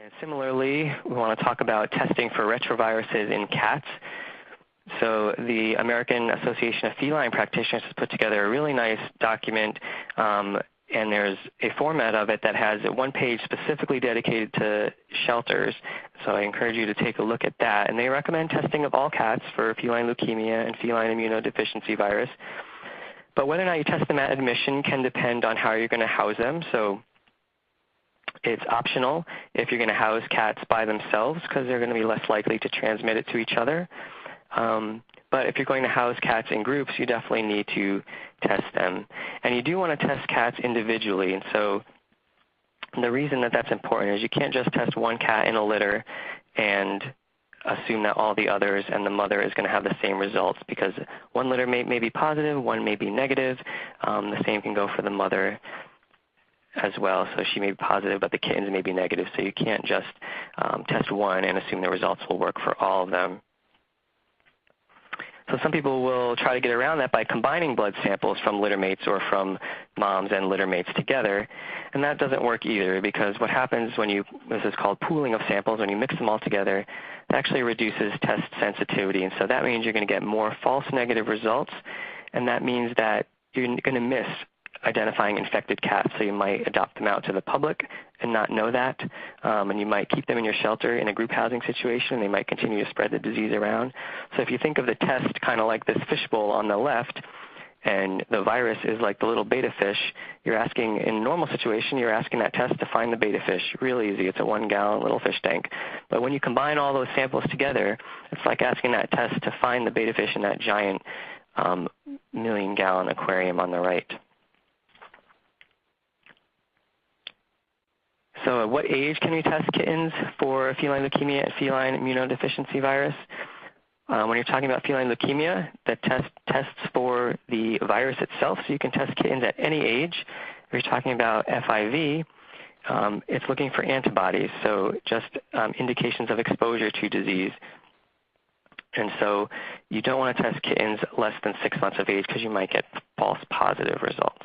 And similarly, we want to talk about testing for retroviruses in cats. So the American Association of Feline Practitioners has put together a really nice document, and there's a format of it that has one page specifically dedicated to shelters. So I encourage you to take a look at that. And they recommend testing of all cats for feline leukemia and feline immunodeficiency virus. But whether or not you test them at admission can depend on how you're going to house them. So it's optional if you're going to house cats by themselves because they're going to be less likely to transmit it to each other. But if you're going to house cats in groups, you definitely need to test them. And you do want to test cats individually. And so the reason that that's important is you can't just test one cat in a litter and assume that all the others and the mother is going to have the same results, because one litter may be positive, one may be negative. The same can go for the mother as well. So she may be positive, but the kittens may be negative. So you can't just test one and assume the results will work for all of them. So some people will try to get around that by combining blood samples from littermates or from moms and littermates together. And that doesn't work either, because what happens when this is called pooling of samples, when you mix them all together, it actually reduces test sensitivity. And so that means you're going to get more false negative results, and that means that you're going to miss identifying infected cats. So you might adopt them out to the public and not know that, and you might keep them in your shelter in a group housing situation, and they might continue to spread the disease around. So if you think of the test kind of like this fishbowl on the left, and the virus is like the little betta fish, you're asking, in a normal situation, you're asking that test to find the betta fish. Really easy. It's a 1-gallon little fish tank. But when you combine all those samples together, it's like asking that test to find the betta fish in that giant million-gallon aquarium on the right. So at what age can we test kittens for feline leukemia and feline immunodeficiency virus? When you're talking about feline leukemia, that tests for the virus itself, so you can test kittens at any age. If you're talking about FIV, it's looking for antibodies, so just indications of exposure to disease. And so you don't want to test kittens less than 6 months of age because you might get false positive results.